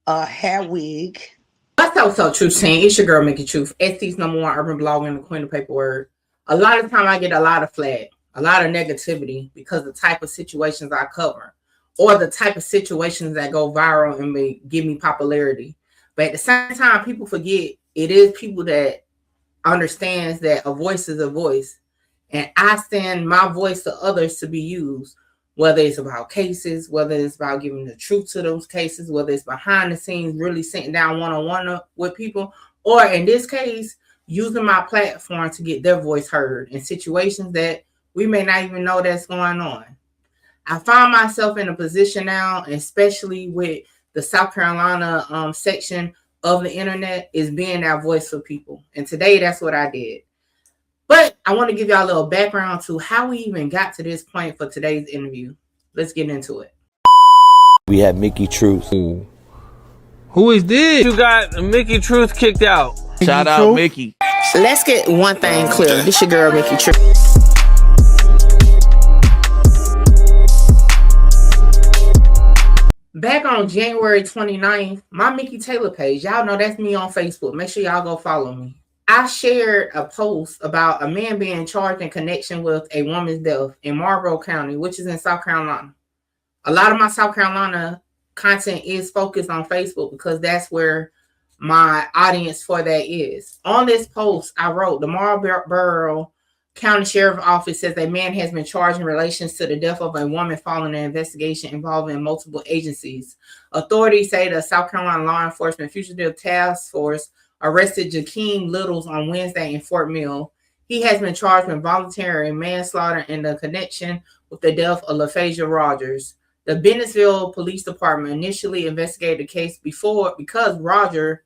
a hair wig. What's up, so Truth Team? It's your girl, Mickey Truth. ST's #1 urban blogger and the queen of paper word. A lot of time I get a lot of flag, a lot of negativity because the type of situations I cover or the type of situations that go viral and may give me popularity. But at the same time, people forget it is people that understands that a voice is a voice. And I stand my voice to others to be used, whether it's about cases, whether it's about giving the truth to those cases, whether it's behind the scenes, really sitting down one-on-one with people, or in this case, using my platform to get their voice heard in situations that we may not even know that's going on. I find myself in a position now, especially with the South Carolina section of the internet, is being that voice for people. And today, that's what I did. But I want to give y'all a little background to how we even got to this point for today's interview. Let's get into it. We have Mickey Truth. Who is this? You got Mickey Truth kicked out. Shout out Mickey. Let's get one thing clear. This your girl, Mickey Truth. Back on January 29th, my Mickey Taylor page, y'all know that's me on Facebook. Make sure y'all go follow me. I shared a post about a man being charged in connection with a woman's death in Marlboro County, which is in South Carolina. A lot of my South Carolina content is focused on Facebook because that's where my audience for that is. On this post, I wrote, the Marlboro County Sheriff's Office says a man has been charged in relation to the death of a woman following an investigation involving multiple agencies. Authorities say the South Carolina Law Enforcement Fugitive Task Force arrested Jakeem Littles on Wednesday in Fort Mill. He has been charged with voluntary manslaughter in the connection with the death of Lafasysia Rogers. The Bennettsville Police Department initially investigated the case because Roger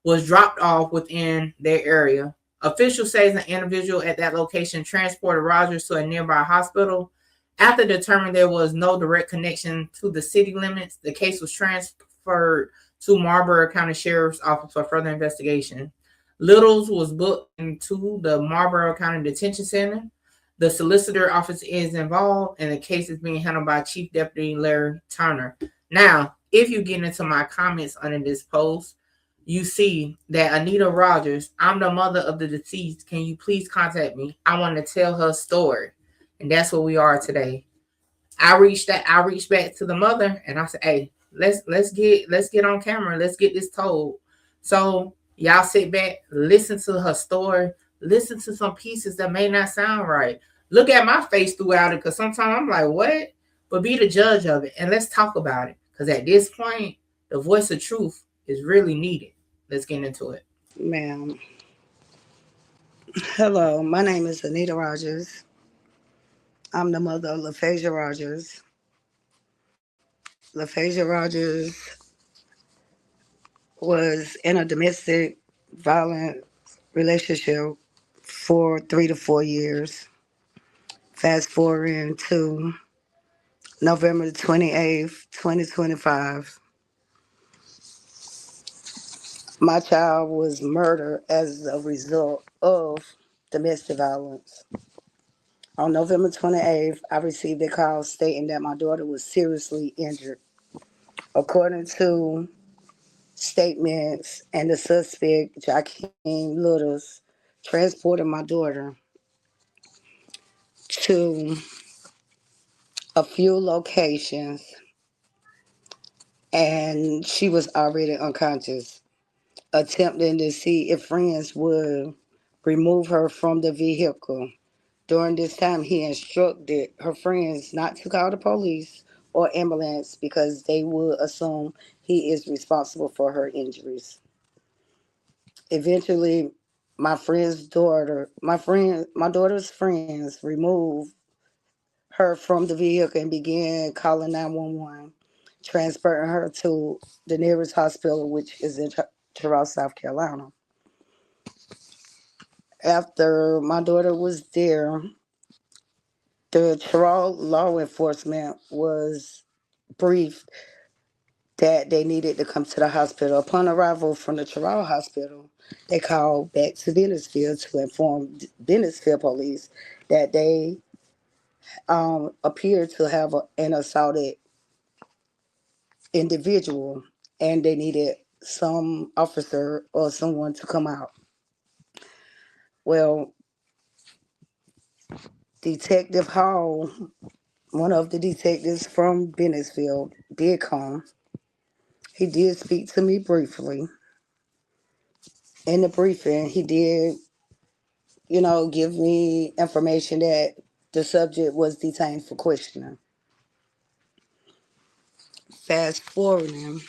was dropped off within their area. Officials say an individual at that location transported Rogers to a nearby hospital. After determining there was no direct connection to the city limits, the case was transferred to Marlboro County Sheriff's Office for further investigation. Littles was booked into the Marlboro County Detention Center. The solicitor office is involved, and the case is being handled by Chief Deputy Larry Turner. Now, if you get into my comments under this post, you see that Anita Rogers, I'm the mother of the deceased. Can you please contact me? I want to tell her story. And that's where we are today. I reached back to the mother and I said, hey, let's get on camera. Let's get this told. So y'all sit back, listen to her story, listen to some pieces that may not sound right. Look at my face throughout it, because sometimes I'm like, what? But be the judge of it and let's talk about it. Because at this point, the voice of truth is really needed. Let's get into it. Ma'am. Hello, my name is Anita Rogers. I'm the mother of Lafasysia Rogers. Lafasysia Rogers was in a domestic violence relationship for 3 to 4 years. Fast forwarding to November the 28th, 2025. My child was murdered as a result of domestic violence. On November 28th, I received a call stating that my daughter was seriously injured. According to statements, and the suspect, Jakeem Littles, transported my daughter to a few locations, and she was already unconscious, attempting to see if friends would remove her from the vehicle. During this time, he instructed her friends not to call the police or ambulance because they would assume he is responsible for her injuries. Eventually, my daughter's friends removed her from the vehicle and began calling 911, transferring her to the nearest hospital, which is in Terrell, South Carolina. After my daughter was there, the Terrell law enforcement was briefed that they needed to come to the hospital. Upon arrival from the Terrell hospital, they called back to Bennettsville to inform Bennettsville police that they appeared to have an assaulted individual and they needed some officer or someone to come out. Well, Detective Hall, one of the detectives from Bennettsville, did come. He did speak to me briefly. In the briefing, he did, give me information that the subject was detained for questioning. Fast forwarding,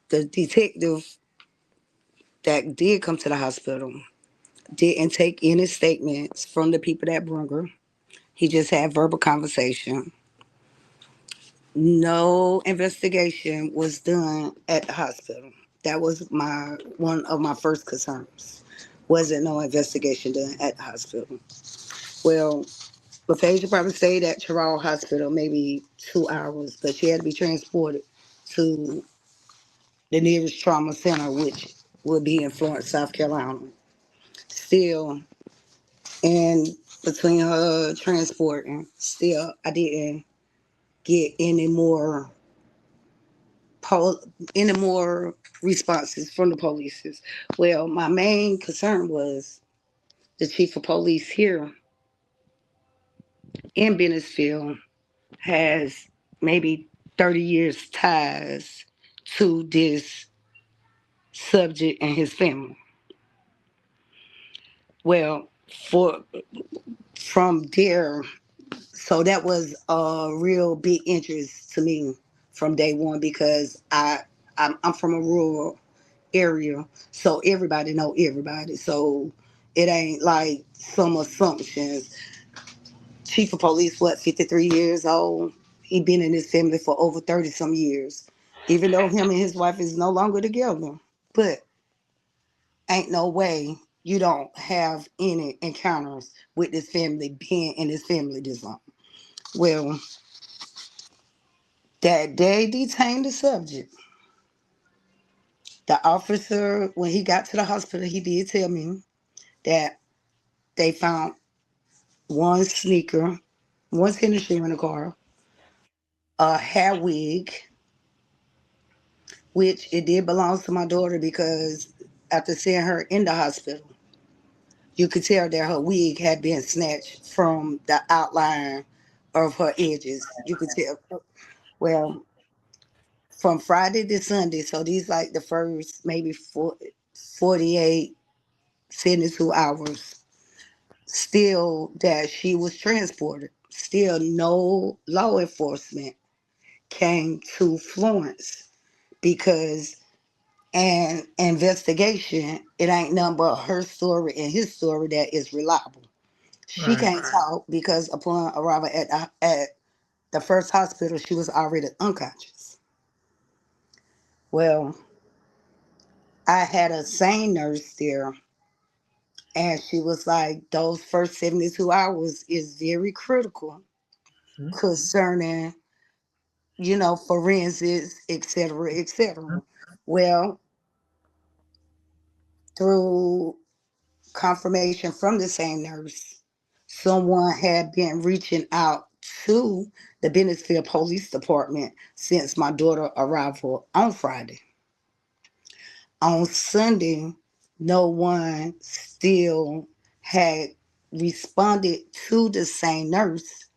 the detective that did come to the hospital didn't take any statements from the people that brought her. He just had verbal conversation. No investigation was done at the hospital. That was one of my first concerns. Wasn't no investigation done at the hospital. Well, Lafasysia probably stayed at Terrell Hospital maybe 2 hours, but she had to be transported to the nearest trauma center, which would be in Florence, South Carolina. Still, in between her transporting, still, I didn't get any more responses from the police. Well, my main concern was the chief of police here in Bennettsville has maybe 30 years ties to this subject and his family. Well, for from there, so that was a real big interest to me from day one because I'm from a rural area, so everybody know everybody. So it ain't like some assumptions. Chief of police, what, 53 years old? He been in his family for over 30 some years, even though him and his wife is no longer together. But ain't no way you don't have any encounters with this family being in this family this long. Well, that they detained the subject. The officer, when he got to the hospital, he did tell me that they found one sneaker, one tennis shoe in the car, a hair wig, which it did belong to my daughter because after seeing her in the hospital, you could tell that her wig had been snatched from the outline of her edges. You could tell. Well, from Friday to Sunday, so these like the first maybe 48, 72 hours, still that she was transported. Still no law enforcement came to Florence because an investigation, it ain't nothing but her story and his story that is reliable. She Right. can't talk because upon arrival at the first hospital, she was already unconscious. Well, I had a sane nurse there, and she was like, those first 72 hours is very critical concerning, forensics, et cetera, et cetera. Well, through confirmation from the same nurse, someone had been reaching out to the Bennettsville Police Department since my daughter arrival on Friday. On Sunday, no one still had responded to the same nurse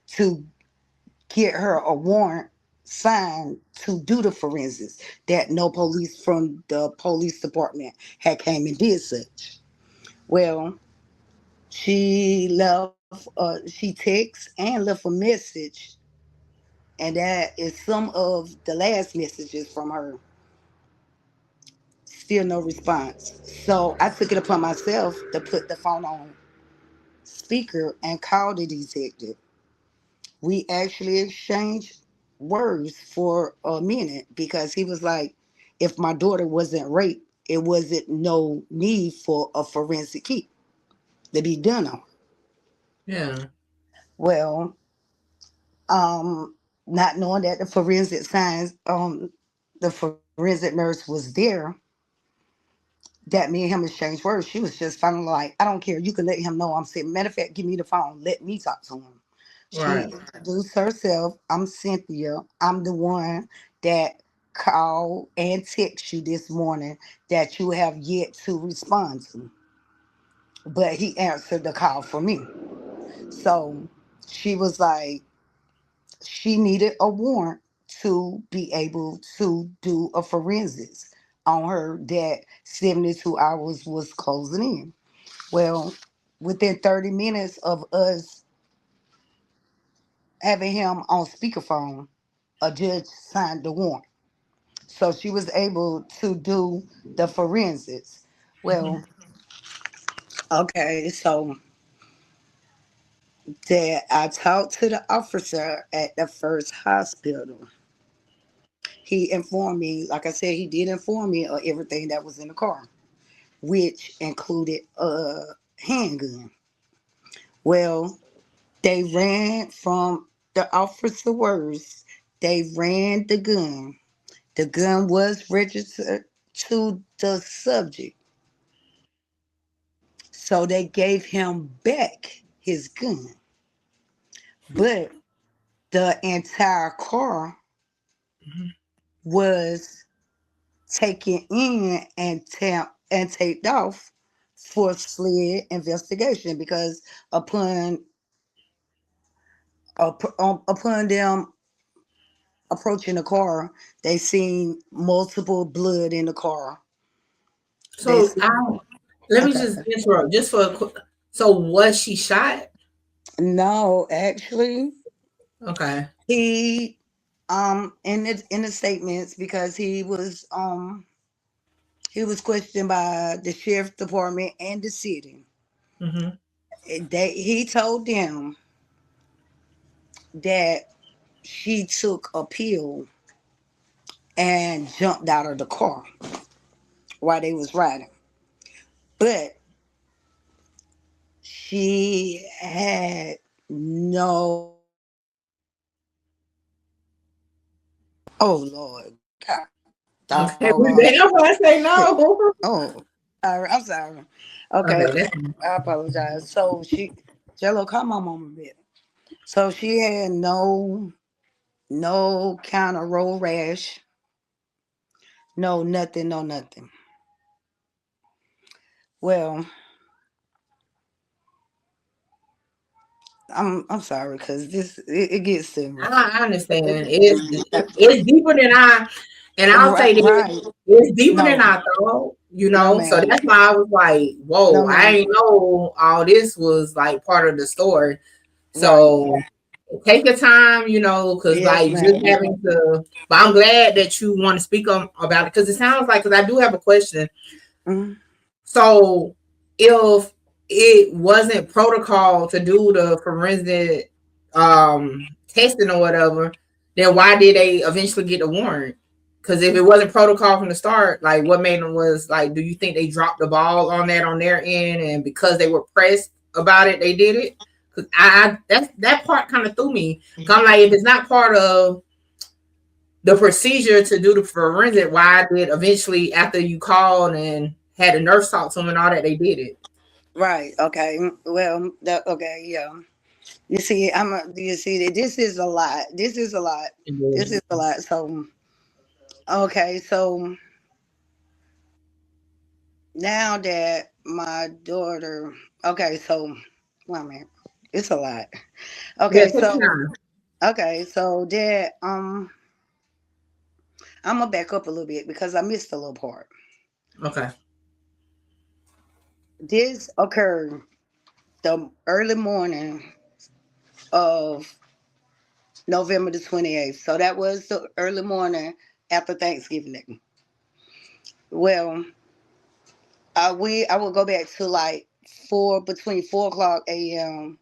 to get her a warrant signed to do the forensics, that no police from the police department had came and did such. Well, she texted and left a message, and that is some of the last messages from her. Still no response. So I took it upon myself to put the phone on speaker and call the detective. We actually exchanged words for a minute because he was like, if my daughter wasn't raped, it wasn't no need for a forensic kit to be done on. Yeah. Well, not knowing that the forensic science, the forensic nurse was there, that me and him exchanged words. She was just finally like, I don't care. You can let him know I'm sick. Matter of fact, give me the phone. Let me talk to him. She introduced herself. I'm Cynthia. I'm the one that called and text you this morning that you have yet to respond to. But he answered the call for me. So she was like, she needed a warrant to be able to do a forensics on her that 72 hours was closing in. Well, within 30 minutes of us having him on speakerphone, a judge signed the warrant. So she was able to do the forensics. Well, okay, so that I talked to the officer at the first hospital. He informed me, like I said, he did inform me of everything that was in the car, which included a handgun. Well, they ran from the officer words, they ran the gun. The gun was registered to the subject. So they gave him back his gun. But the entire car was taken in and taped off for SLID investigation because upon upon them approaching the car, they seen multiple blood in the car. They So seen, let me okay. just interrupt just for a quick. So was she shot? No, actually, Okay. he in the statements because he was questioned by the sheriff department and the city. Mm-hmm. He told them that she took a pill and jumped out of the car while they was riding. But she had no, oh Lord, God, Okay. doggone. Damn, I say no. Oh, I'm sorry. Okay, Okay. I apologize. So Jello, come on, mama bit. So she had no kind of road rash, no nothing, no nothing. Well, I'm sorry because it gets to me. I understand. Uh, It's deeper than and I'll right, say this, right. it's deeper than No, I thought, no, So ma'am. that's why I was like, No, whoa, I ma'am. ain't know all this was like part of the story. Right. So take your time, because Yes, like just ma'am. having to, but I'm glad that you want to speak about it because it sounds like, because I do have a question. Mhm. So if it wasn't protocol to do the forensic testing or whatever, then why did they eventually get the warrant? Because if it wasn't protocol from the start, like what made them was like, do you think they dropped the ball on that on their end, and because they were pressed about it, they did it? Because that part kind of threw me. I'm like, if it's not part of the procedure to do the forensic, why did eventually after you called and had a nurse talk to them and all that, they did it? Right. Okay. Well, okay. Yeah. You see, you see that this is a lot. This is a lot. This is a lot. So, okay. So now that my daughter, okay. So, well, man, it's a lot. Yeah, Okay. take your So, time. okay. So that, I'm gonna back up a little bit because I missed a little part. Okay. This occurred the early morning of November the 28th. So that was the early morning after Thanksgiving Day. Well, I will go back to like between 4 o'clock a.m.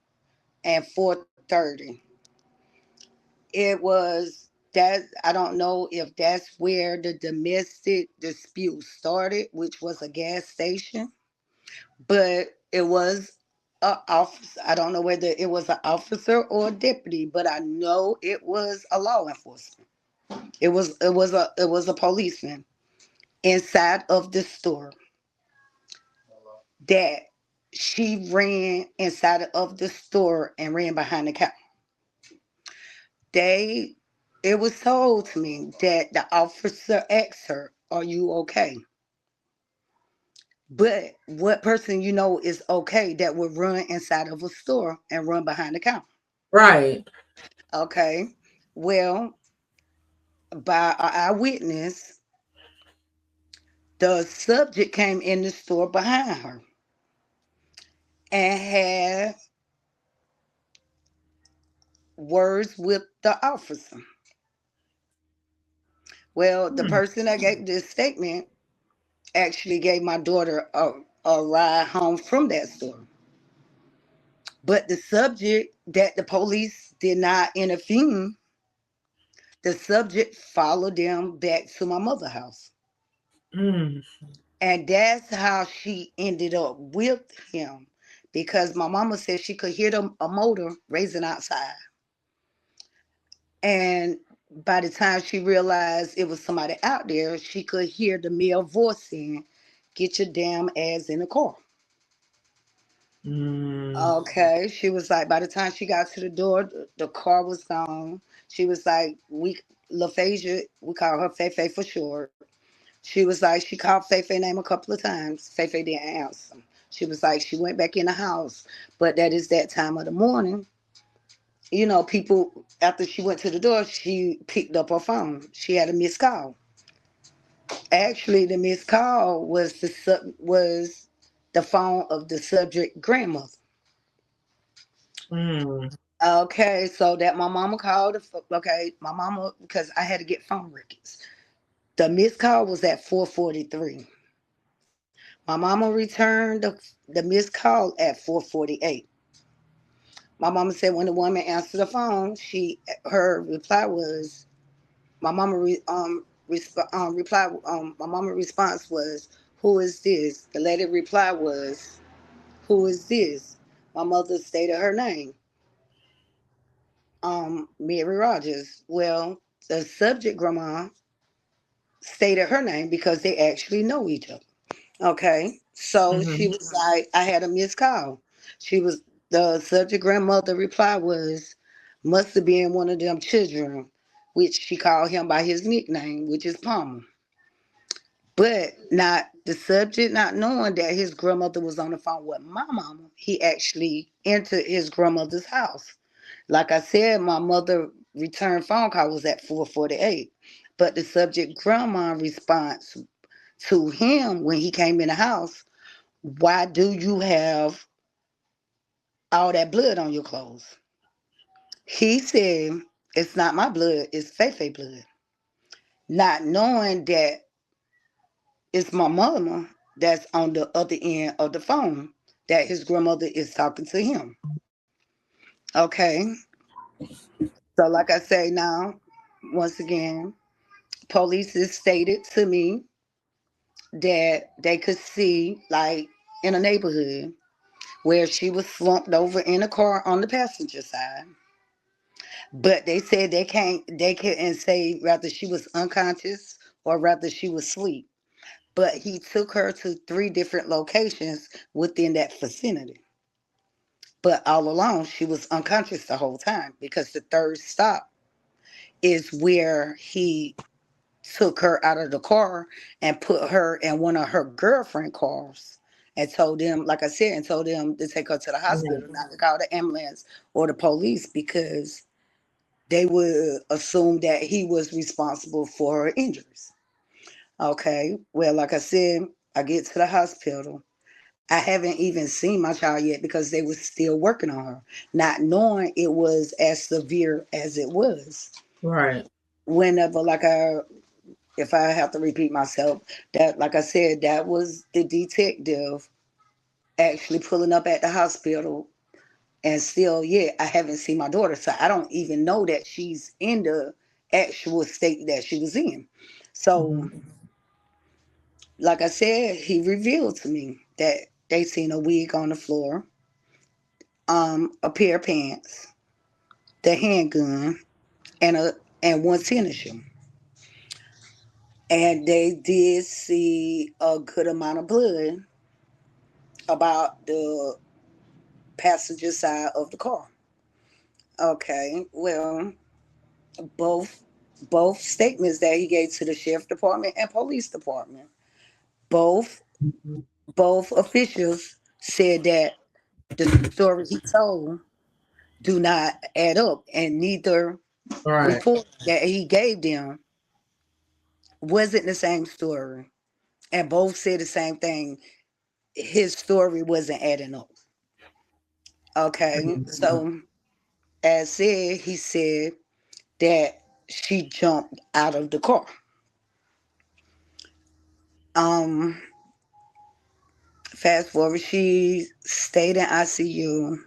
and 4:30. It was that I don't know if that's where the domestic dispute started, which was a gas station, but it was a officer. I don't know whether it was an officer or a deputy, but I know it was a law enforcement. It was a policeman inside of the store that she ran inside of the store and ran behind the counter. it was told to me that the officer asked her, "Are you okay?" But what person you know is okay that would run inside of a store and run behind the counter? Right. Okay. Well, by an eyewitness, the subject came in the store behind her and had words with the officer. Well, the Hmm. person that gave this statement actually gave my daughter a ride home from that store. But the subject that the police did not intervene, the subject followed them back to my mother's house. Mm. And that's how she ended up with him. Because my mama said she could hear a motor racing outside. And by the time she realized it was somebody out there, she could hear the male voice saying, "Get your damn ass in the car." Mm. Okay. She was like, by the time she got to the door, the car was gone. She was like, Lafasysia, we call her Fefe for short. She was like, she called Fefe name a couple of times. Fefe didn't answer. She was like, she went back in the house. But that is that time of the morning. You know, people, after she went to the door, she picked up her phone. She had a missed call. Actually, the missed call was the phone of the subject grandmother. Mm. Okay, so that my mama called. Okay, my mama, because I had to get phone records. The missed call was at 4:43. My mama returned the missed call at 4:48. My mama said when the woman answered the phone, her reply was my mama reply my mama response was, "Who is this?" The lady reply was, "Who is this?" My mother stated her name, Mary Rogers. Well, the subject grandma stated her name because they actually know each other. Okay. So she Mm-hmm. was like, I had a missed call. She was the subject grandmother reply was, must have been one of them children, which she called him by his nickname, which is Palmer. But not the subject, not knowing that his grandmother was on the phone with my mama, he actually entered his grandmother's house. Like I said, my mother returned phone call was at 4:48. But the subject grandma response to him when he came in the house, why do you have all that blood on your clothes? He said, it's not my blood, it's Fefe blood. Not knowing that it's my mama that's on the other end of the phone, that his grandmother is talking to him. Okay. So, like I say now, once again, police has stated to me that they could see, like in a neighborhood, where she was slumped over in a car on the passenger side. But they said they couldn't say whether she was unconscious or whether she was asleep. But he took her to three different locations within that vicinity. But all along, she was unconscious the whole time because the third stop is where he took her out of the car and put her in one of her girlfriend cars and told them, like I said, and told them to take her to the hospital, not to call the ambulance or the police because they would assume that he was responsible for her injuries. Okay, well, like I said, I get to the hospital. I haven't even seen my child yet because they were still working on her, not knowing it was as severe as it was. Right. Whenever, if I have to repeat myself, that, like I said, that was the detective actually pulling up at the hospital. And still, yeah, I haven't seen my daughter. So I don't even know that she's in the actual state that she was in. So, Mm-hmm. like I said, he revealed to me that they seen a wig on the floor, a pair of pants, the handgun, and one tennis shoe. And they did see a good amount of blood about the passenger side of the car. Okay, well, both statements that he gave to the sheriff department and police department. Both both officials said that the story he told do not add up, and neither Right. report that he gave them wasn't the same story. And both said the same thing. His story wasn't adding up. Okay, so as said, he said that she jumped out of the car. Um, Fast forward, she stayed in ICU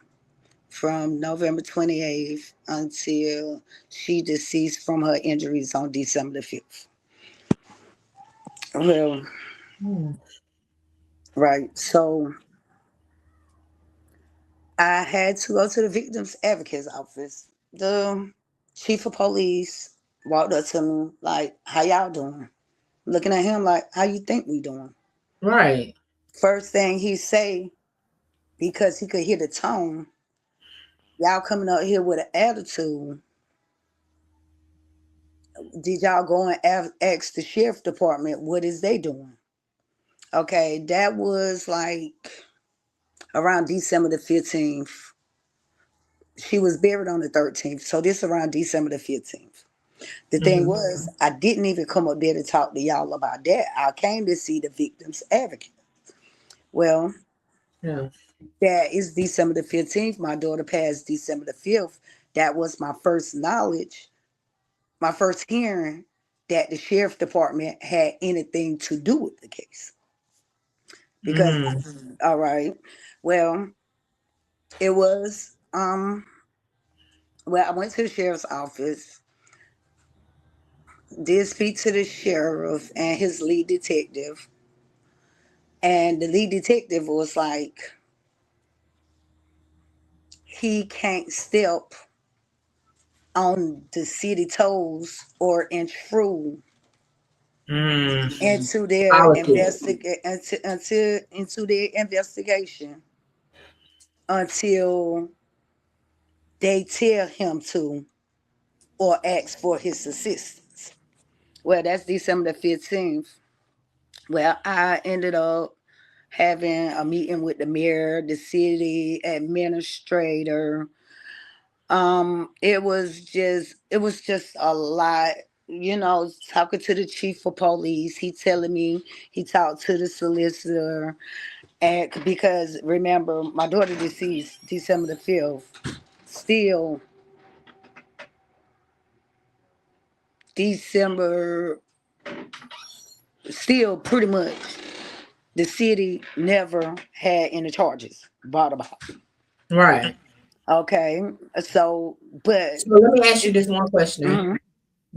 from November 28th until she deceased from her injuries on December the 5th. Well, right. So I had to go to the victim's advocate's office. The chief of police walked up to me like, "How y'all doing?" Looking at him like, "How you think we doing?" Right. First thing he say, because he could hear the tone, "Y'all coming up here with an attitude. Did y'all go and ask the sheriff department what is they doing?" Okay, that was like around December the 15th. She was buried on the 13th. So this around December the 15th. The thing was, I didn't even come up there to talk to y'all about that. I came to see the victim's advocate. Well, Yeah. that is December the 15th. My daughter passed December the 5th. That was my first knowledge, my first hearing that the sheriff department had anything to do with the case. Because, all right, well, it was, well, I went to the sheriff's office, did speak to the sheriff and his lead detective. And the lead detective was like, he can't step on the city toes or intrude into their Politics. into their investigation until they tell him to or ask for his assistance. Well, that's December the 15th. Well, I ended up having a meeting with the mayor, the city administrator. It was just a lot, talking to the chief of police. He telling me he talked to the solicitor, and because remember my daughter deceased December the 5th, still December, still pretty much the city never had any charges brought about. Right. Okay, so but So let me ask you this one question. mhm.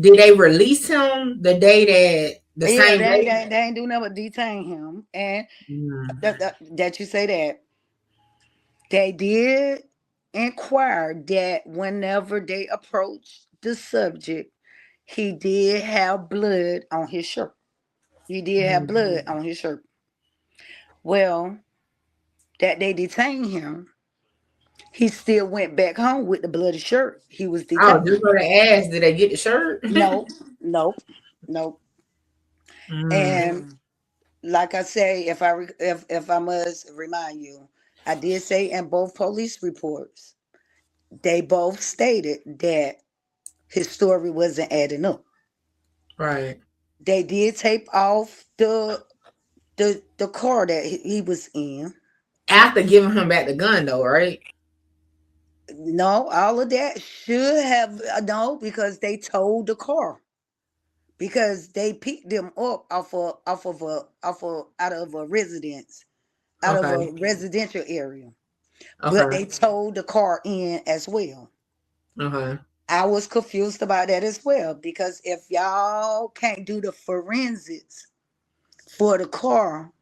Did they release him the day that the Yeah, same they, day? they, they ain't do nothing but detain him, and that you say that they did inquire that whenever they approached the subject, he did have blood on his shirt. He did have blood on his shirt. Well, that they detained him, he still went back home with the bloody shirt. He was I detained. was just gonna ask, did they get the shirt? Nope, nope, nope. And like I say, if I must remind you, I did say in both police reports, they both stated that his story wasn't adding up. Right. They did tape off the car that he was in. After giving him back the gun, though, right? No, all of that should have no, because they towed the car, because they picked them up out of a residence, out of Okay. a residential area. But Okay. they towed the car in as well. Okay. I was confused about that as well, because if y'all can't do the forensics for the car,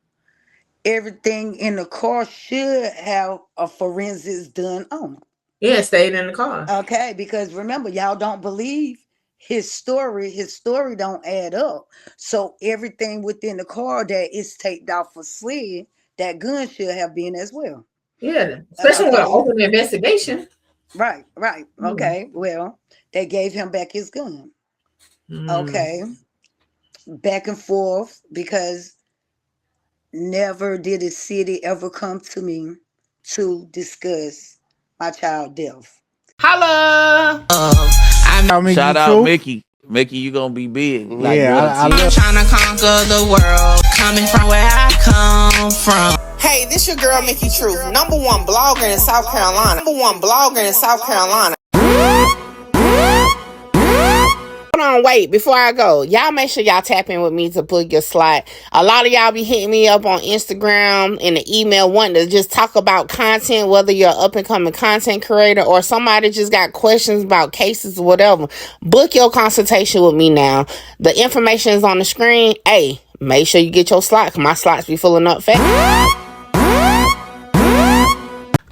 everything in the car should have a forensics done on it. Yeah, stayed in the car. Okay, because remember, y'all don't believe his story. His story don't add up. So everything within the car that is taped off for sled, that gun should have been as well. Yeah, especially with an Okay. open investigation. Right. Okay. Well, they gave him back his gun. Okay. Back and forth, because never did a city ever come to me to discuss my child death. Holla! Shout out Mickey. Mickey, you gonna be big. Like I'm trying to conquer the world, coming from where I come from. Hey, this your girl Mickey Truth, #1 blogger in South Carolina. Hold on, wait, before I go, y'all make sure y'all tap in with me to book your slot. A lot of y'all be hitting me up on Instagram and the email wanting to just talk about content, whether you're an up-and-coming content creator or somebody just got questions about cases or whatever. Book your consultation with me now. The information is on the screen. Hey, make sure you get your slot, because my slots be filling up fast.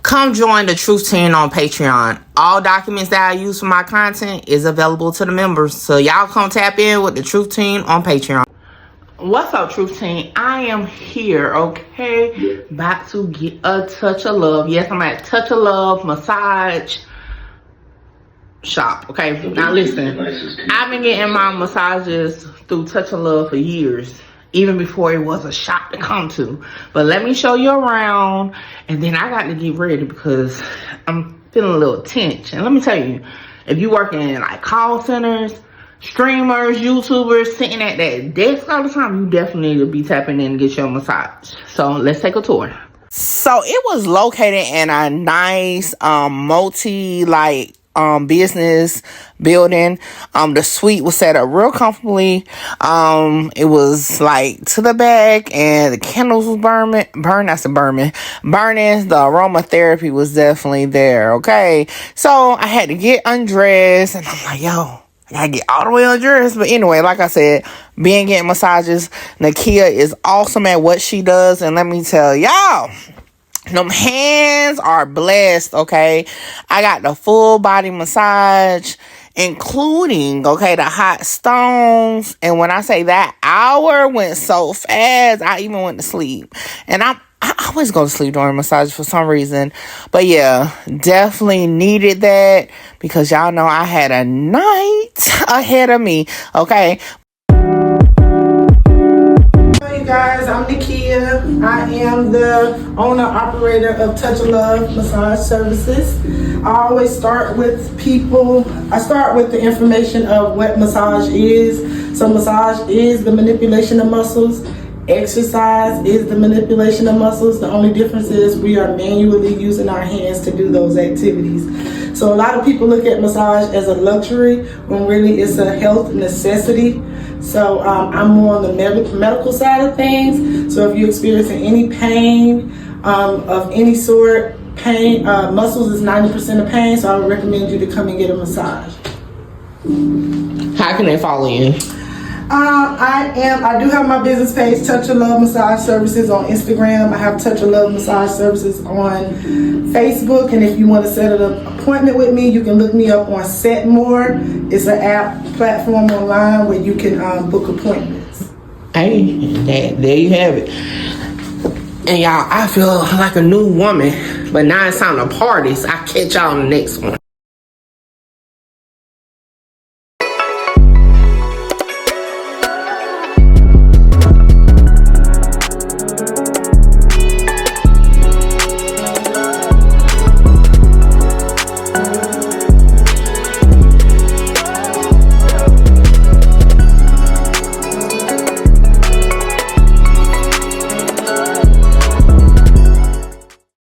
Come join the Truth Team on Patreon. All documents that I use for my content is available to the members. So y'all come tap in with the Truth Team on Patreon. What's up, Truth Team? I am here, okay? About to get a touch of love. Yes, I'm at Touch of Love Massage Shop, okay? Now listen, I've been getting my massages through Touch of Love for years, even before it was a shop to come to. But let me show you around, and then I got to get ready because I'm feeling a little tense. And let me tell you, if you work in like call centers, streamers, YouTubers, sitting at that desk all the time, you definitely need to be tapping in to get your massage. So let's take a tour. So it was located in a nice business building. The suite was set up real comfortably. It was like to the back, and the candles was burning. The aromatherapy was definitely there. Okay, so I had to get undressed, and I'm like, yo, I gotta get all the way undressed. But anyway, like I said, being getting massages, Nakia is awesome at what she does, and let me tell y'all, them hands are blessed, okay? I got the full body massage, including, okay, the hot stones. And when I say that hour went so fast, I even went to sleep. And I always go to sleep during massage for some reason. But yeah, definitely needed that, because y'all know I had a night ahead of me, okay? Hey guys, I'm Nakia. I am the owner operator of Touch of Love Massage Services. I always start with people. I start with the information of what massage is. So massage is the manipulation of muscles. Exercise is the manipulation of muscles. The only difference is we are manually using our hands to do those activities. So a lot of people look at massage as a luxury when really it's a health necessity. So I'm more on the medical side of things. So if you're experiencing any pain of any sort, muscles is 90% of pain. So I would recommend you to come and get a massage. How can they follow you? I do have my business page, Touch of Love Massage Services, on Instagram. I have Touch of Love Massage Services on Facebook. And if you want to set an appointment with me, you can look me up on Setmore. It's an app platform online where you can book appointments. Hey, there you have it. And y'all, I feel like a new woman, but now it's time to party, so I'll catch y'all on the next one.